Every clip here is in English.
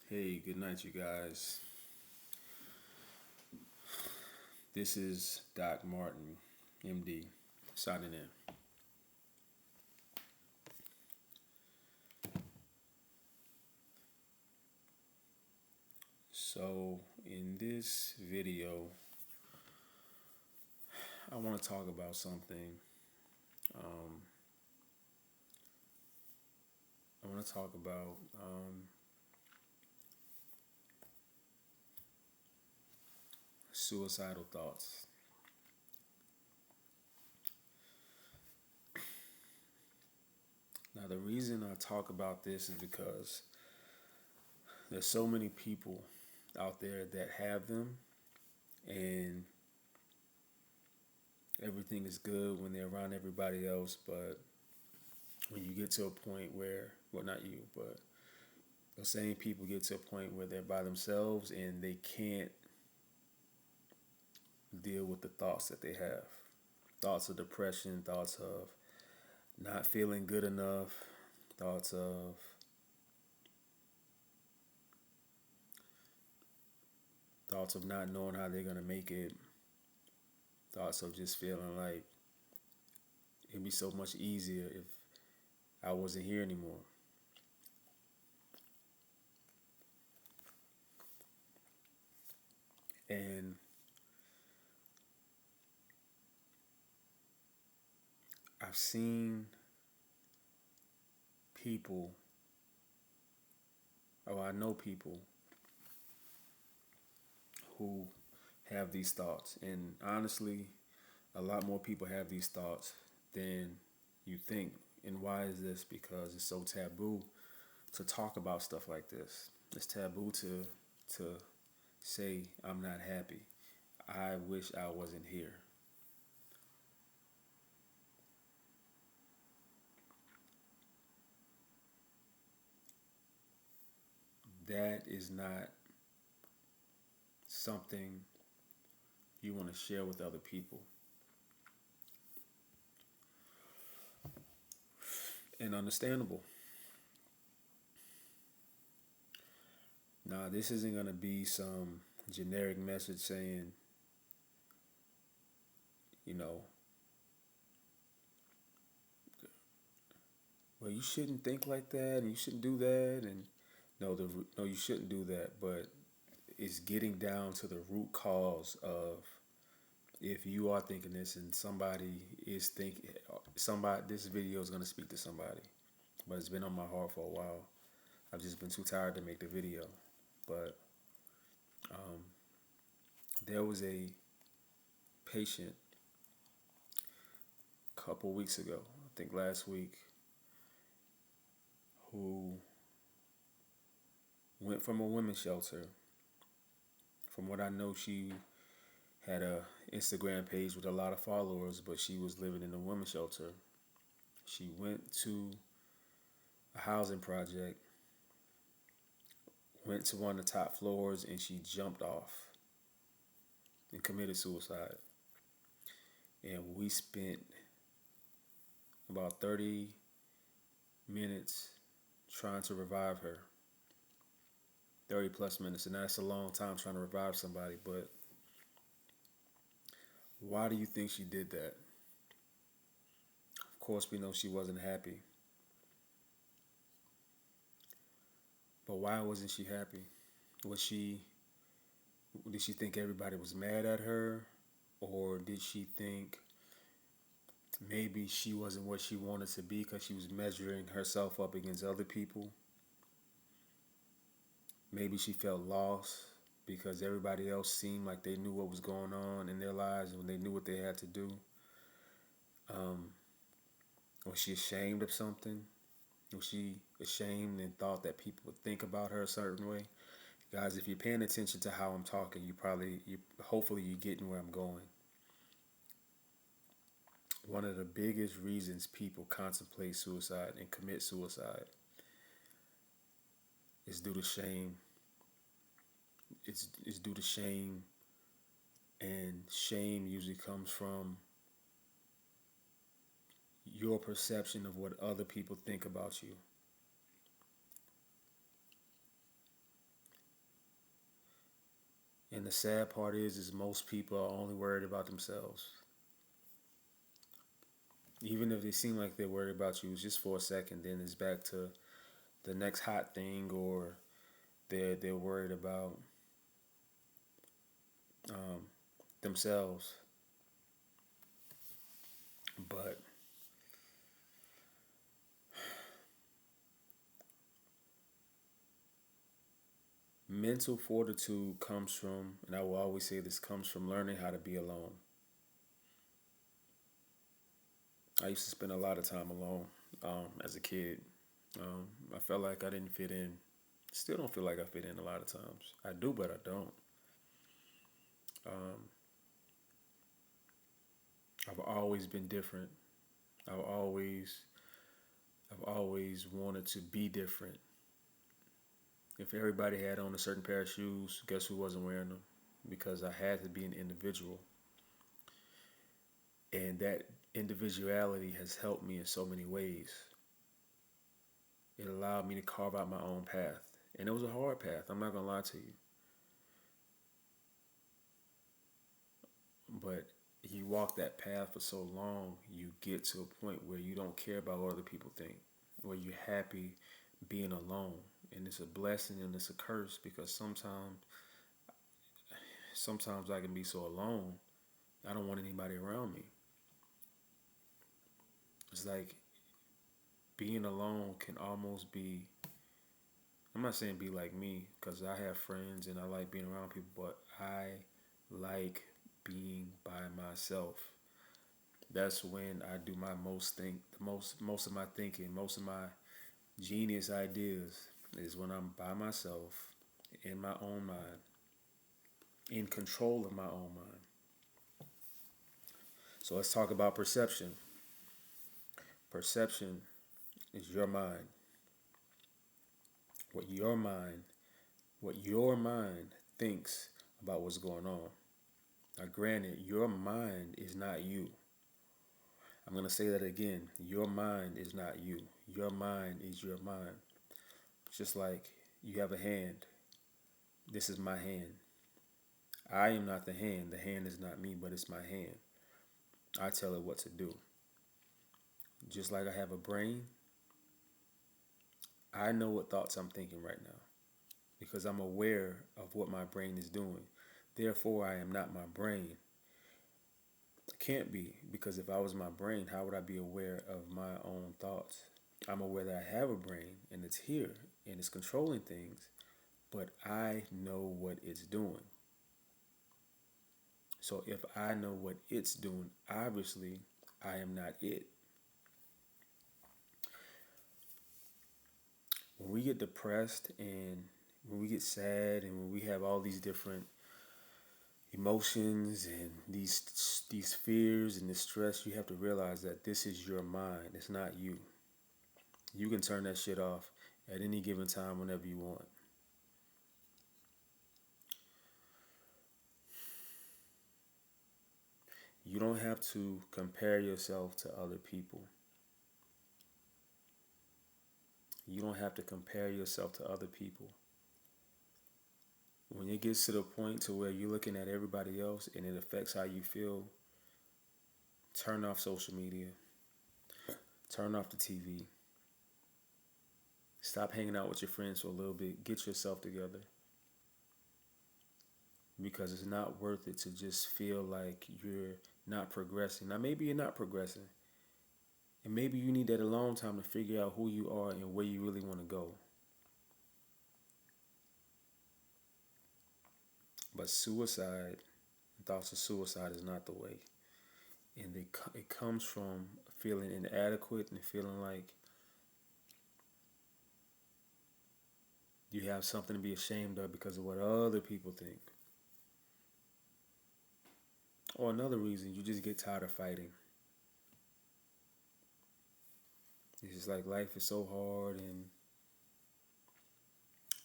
Hey, good night, you guys. This is DocMartin, MD, signing in. So, in this video, I want to talk about something. Um, I want to talk about suicidal thoughts. Now, the reason I talk about this is because there's so many people out there that have them, and everything is good when they're around everybody else, but when you get to a point where, well, not you, but those same people get to a point where they're by themselves and they can't deal with the thoughts that they have. Thoughts of depression, thoughts of not feeling good enough, thoughts of not knowing how they're gonna make it, thoughts of just feeling like it'd be so much easier if I wasn't here anymore. And I've seen people, I know people who have these thoughts. And honestly, a lot more people have these thoughts than you think. And why is this? Because it's so taboo to talk about stuff like this. It's taboo to say I'm not happy. I wish I wasn't here. That is not something you want to share with other people. And understandable. Now, this isn't going to be some generic message saying, you know, well, you shouldn't think like that and you shouldn't do that. And no, you shouldn't do that. But it's getting down to the root cause of if you are thinking this and somebody is thinking, this video is going to speak to somebody. But it's been on my heart for a while. I've just been too tired to make the video. But um, there was a patient a couple weeks ago, I think last week, who went from a women's shelter. From what I know, she had a Instagram page with a lot of followers, but she was living in a women's shelter. She went to a housing project, went to one of the top floors, and she jumped off and committed suicide. And we spent about 30 minutes trying to revive her. 30 plus minutes, and that's a long time trying to revive somebody, but why do you think she did that? Of course, we know she wasn't happy. But why wasn't she happy? Was she did she think everybody was mad at her? Or did she think maybe she wasn't what she wanted to be because she was measuring herself up against other people? Maybe she felt lost because everybody else seemed like they knew what was going on in their lives and they knew what they had to do. Um, was she ashamed of something? Was she ashamed and thought that people would think about her a certain way? Guys, if you're paying attention to how I'm talking, hopefully you're getting where I'm going. One of the biggest reasons people contemplate suicide and commit suicide is due to shame. It's due to shame, and shame usually comes from your perception of what other people think about you. And the sad part is most people are only worried about themselves. Even if they seem like they're worried about you, just for a second, then it's back to the next hot thing, or they're worried about um, themselves. But mental fortitude comes from, and I will always say this, comes from learning how to be alone. I used to spend a lot of time alone as a kid. I felt like I didn't fit in. Still don't feel like I fit in a lot of times. I do, but I don't. Um, I've always been different. I've always, I've always wanted to be different. If everybody had on a certain pair of shoes, guess who wasn't wearing them? Because I had to be an individual, and that individuality has helped me in so many ways. It allowed me to carve out my own path, and it was a hard path. I'm not gonna lie to you, but you walk that path for so long, you get to a point where you don't care about what other people think, where you're happy being alone. And it's a blessing and it's a curse because sometimes I can be so alone, I don't want anybody around me. It's like being alone can almost be, I'm not saying be like me because I have friends and I like being around people, but I like being by myself. That's when I do my most of my thinking, most of my genius ideas is when I'm by myself in my own mind, in control of my own mind. So let's talk about perception. Perception is your mind. What your mind, what your mind thinks about what's going on. Now, granted, your mind is not you. I'm going to say that again. Your mind is not you. Your mind is your mind. Just like you have a hand. This is my hand. I am not the hand. The hand is not me, but it's my hand. I tell it what to do. Just like I have a brain, I know what thoughts I'm thinking right now because I'm aware of what my brain is doing. Therefore, I am not my brain. I can't be because if I was my brain, how would I be aware of my own thoughts? I'm aware that I have a brain and it's here and it's controlling things, but I know what it's doing. So if I know what it's doing, obviously I am not it. When we get depressed and when we get sad and when we have all these different emotions and these fears and this stress, you have to realize that this is your mind. It's not you. You can turn that shit off at any given time whenever you want. You don't have to compare yourself to other people. You don't have to compare yourself to other people. When it gets to the point to where you're looking at everybody else and it affects how you feel, turn off social media, turn off the TV, stop hanging out with your friends for a little bit, get yourself together. Because it's not worth it to just feel like you're not progressing. Now, maybe you're not progressing, and maybe you need that alone time to figure out who you are and where you really want to go. But suicide, thoughts of suicide is not the way. And it comes from feeling inadequate and feeling like you have something to be ashamed of because of what other people think. Or another reason, you just get tired of fighting. It's just like life is so hard and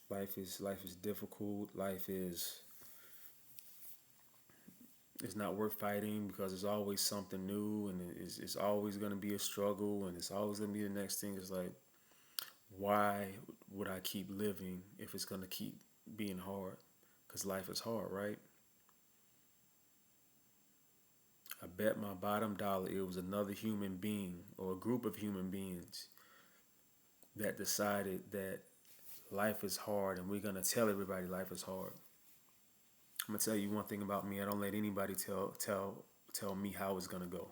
life is difficult. Life is it's not worth fighting because there's always something new and it's always going to be a struggle and it's always going to be the next thing. It's like, why would I keep living if it's going to keep being hard? Because life is hard, right? I bet my bottom dollar it was another human being or a group of human beings that decided that life is hard and we're gonna tell everybody life is hard. I'm gonna tell you one thing about me. I don't let anybody tell me how it's gonna go.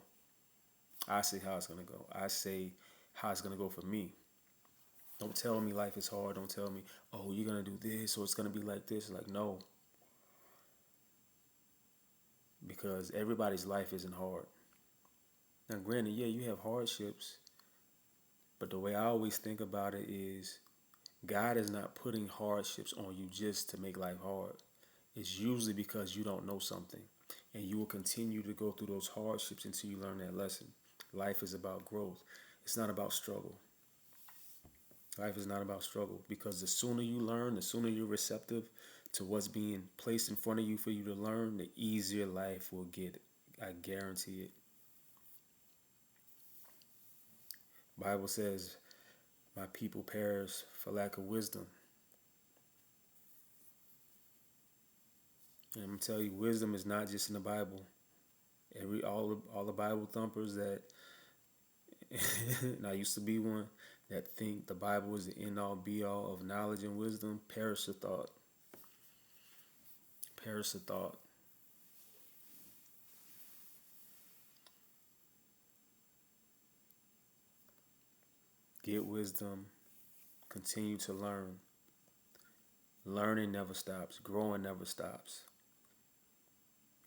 I say how it's gonna go. I say how it's gonna go for me. Don't tell me life is hard. Don't tell me, oh, you're gonna do this or it's gonna be like this. Like no, because everybody's life isn't hard. Now, granted, yeah, you have hardships, but the way I always think about it is God is not putting hardships on you just to make life hard. It's usually because you don't know something. And you will continue to go through those hardships until you learn that lesson. Life is about growth. It's not about struggle. Life is not about struggle because the sooner you learn, the sooner you're receptive to what's being placed in front of you for you to learn, the easier life will get. I guarantee it. Bible says, my people perish for lack of wisdom. And I'm gonna tell you, wisdom is not just in the Bible. All the Bible thumpers that and I used to be one that think the Bible is the end all be all of knowledge and wisdom, perish the thought. Perish the thought. Get wisdom, continue to learn. Learning never stops, growing never stops.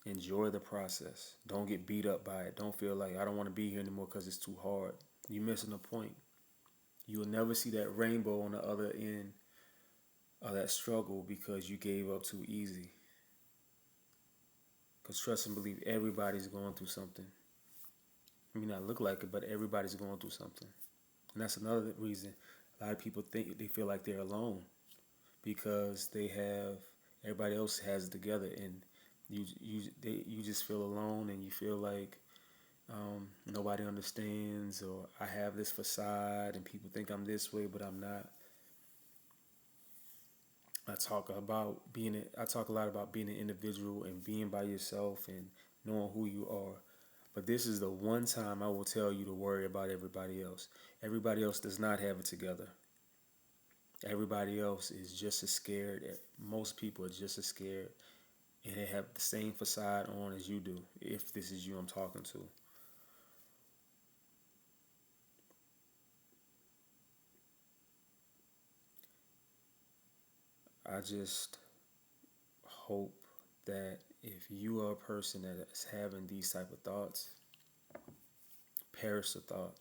Enjoy the process. Don't get beat up by it. Don't feel like I don't want to be here anymore because it's too hard. You're missing the point. You will never see that rainbow on the other end of that struggle because you gave up too easy. Because trust and believe, everybody's going through something. It may not look like it, but everybody's going through something. And that's another reason a lot of people think they feel like they're alone because everybody else has it together, and you just feel alone, and you feel like nobody understands, or I have this facade, and people think I'm this way, but I'm not. I talk a lot about being an individual and being by yourself and knowing who you are. But this is the one time I will tell you to worry about everybody else. Everybody else does not have it together. Everybody else is just as scared. Most people are just as scared, and they have the same facade on as you do. If this is you I'm talking to, I just hope that if you are a person that is having these type of thoughts, perish the thought.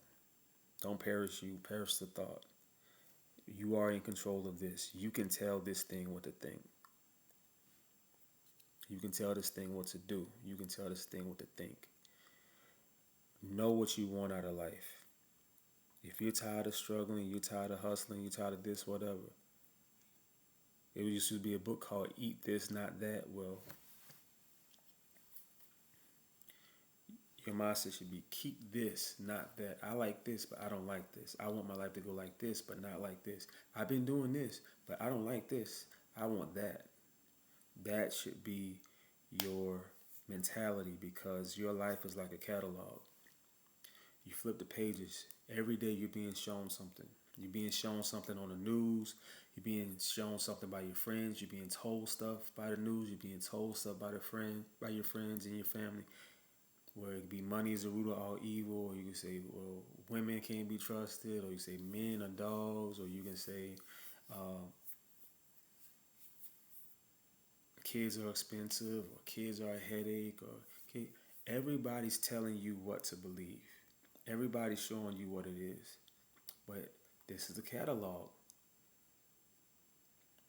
Don't perish you, perish the thought. You are in control of this. You can tell this thing what to think. You can tell this thing what to do. You can tell this thing what to think. Know what you want out of life. If you're tired of struggling, you're tired of hustling, you're tired of this, whatever. It used to be a book called Eat This, Not That. Well, your mindset should be keep this, not that. I like this, but I don't like this. I want my life to go like this, but not like this. I've been doing this, but I don't like this. I want that. That should be your mentality because your life is like a catalog. You flip the pages. Every day you're being shown something. You're being shown something on the news. You're being shown something by your friends. You're being told stuff by the news. You're being told stuff by by your friends and your family. Where it could be money is the root of all evil, or you can say, well, women can't be trusted, or you say men are dogs, or you can say kids are expensive, or kids are a headache, everybody's telling you what to believe. Everybody's showing you what it is. But this is the catalog.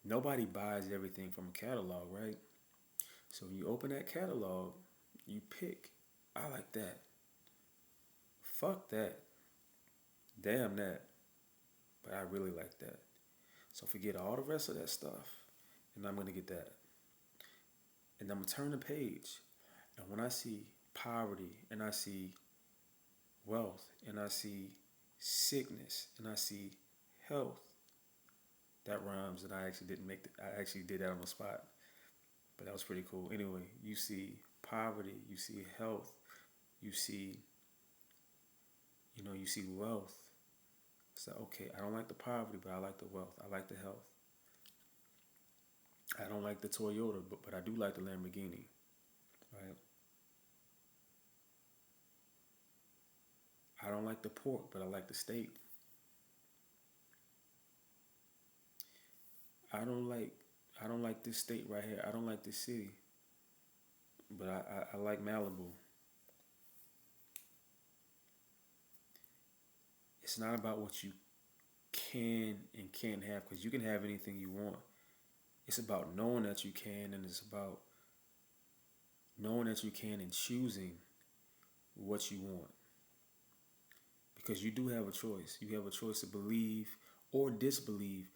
Nobody buys everything from a catalog, right? So when you open that catalog, you pick. I like that. Fuck that. Damn that. But I really like that. So forget all the rest of that stuff. And I'm going to get that. And I'm going to turn the page. And when I see poverty, and I see wealth, and I see sickness, and I see health, that rhymes, and I actually didn't make I actually did that on the spot. But that was pretty cool. Anyway, you see poverty, you see health, you see, you see wealth. It's like, okay, I don't like the poverty, but I like the wealth. I like the health. I don't like the Toyota, but I do like the Lamborghini, right? I don't like the pork, but I like the steak. I don't like I don't like this state right here. I don't like this city, but I like Malibu. It's not about what you can and can't have because you can have anything you want. It's about knowing that you can, and it's about knowing that you can and choosing what you want. Because you do have a choice. You have a choice to believe or disbelieve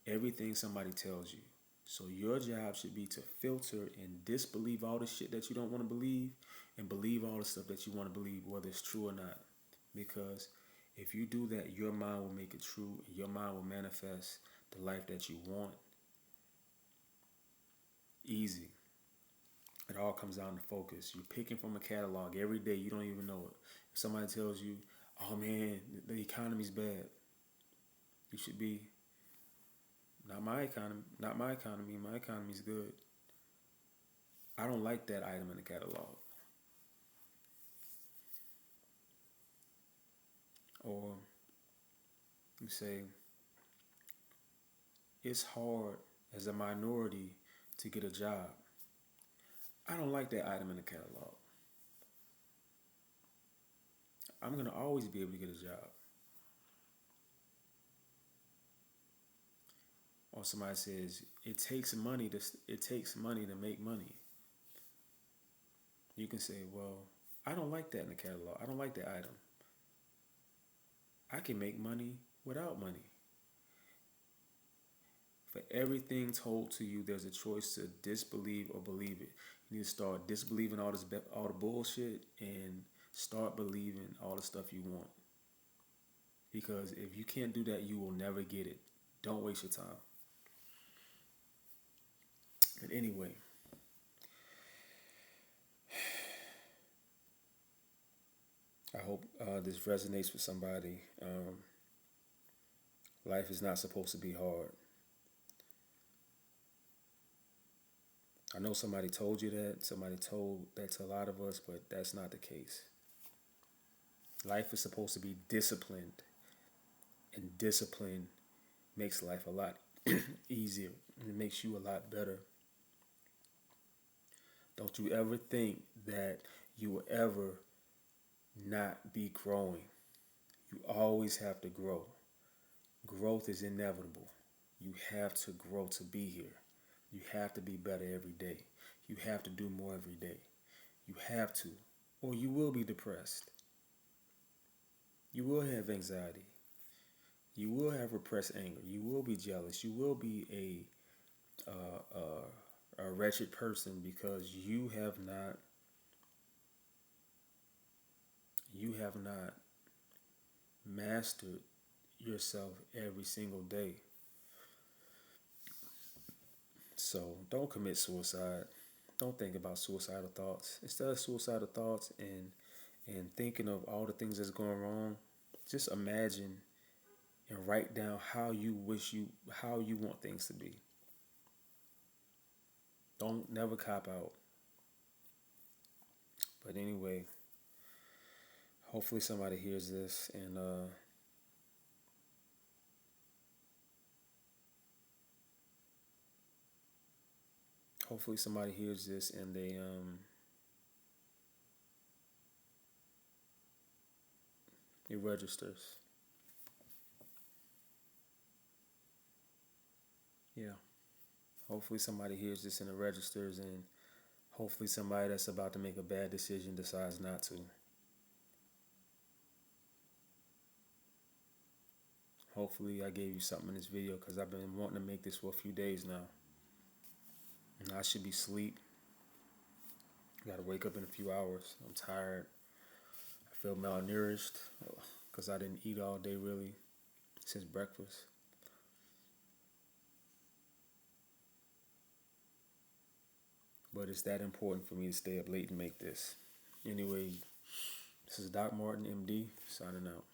everything somebody tells you. So your job should be to filter and disbelieve all the shit that you don't want to believe and believe all the stuff that you want to believe, whether it's true or not. Because if you do that, your mind will make it true and your mind will manifest the life that you want. Easy. It all comes down to focus. You're picking from a catalog every day. You don't even know it. If somebody tells you, "Oh man, the economy's bad," you should be, "Not my economy. Not my economy. My economy's good." I don't like that item in the catalog. Or you say, "It's hard as a minority to get a job." I don't like that item in the catalog. I'm gonna always be able to get a job. Or somebody says, it takes money to make money." You can say, "Well, I don't like that in the catalog. I don't like that item. I can make money without money." For everything told to you, there's a choice to disbelieve or believe it. You need to start disbelieving all the bullshit, and start believing all the stuff you want. Because if you can't do that, you will never get it. Don't waste your time. But anyway, I hope this resonates with somebody. Life is not supposed to be hard. I know somebody told you that. Somebody told that to a lot of us, but that's not the case. Life is supposed to be disciplined, and discipline makes life a lot easier. It makes you a lot better. Don't you ever think that you will ever not be growing. You always have to grow. Growth is inevitable. You have to grow to be here. You have to be better every day. You have to do more every day. You have to, or you will be depressed. You will have anxiety. You will have repressed anger. You will be jealous. You will be a wretched person because you have not mastered yourself every single day. So don't commit suicide. Don't think about suicidal thoughts. Instead of suicidal thoughts and thinking of all the things that's going wrong, just imagine and write down how you want things to be. Don't never cop out. But anyway, hopefully somebody hears this, and hopefully somebody hears this and it registers. Yeah. Hopefully somebody hears this and it registers, and hopefully somebody that's about to make a bad decision decides not to. Hopefully I gave you something in this video because I've been wanting to make this for a few days now. And I should be asleep. I gotta wake up in a few hours. I'm tired. I feel malnourished because I didn't eat all day really since breakfast. But it's that important for me to stay up late and make this. Anyway, This is Doc Martin, MD, signing out.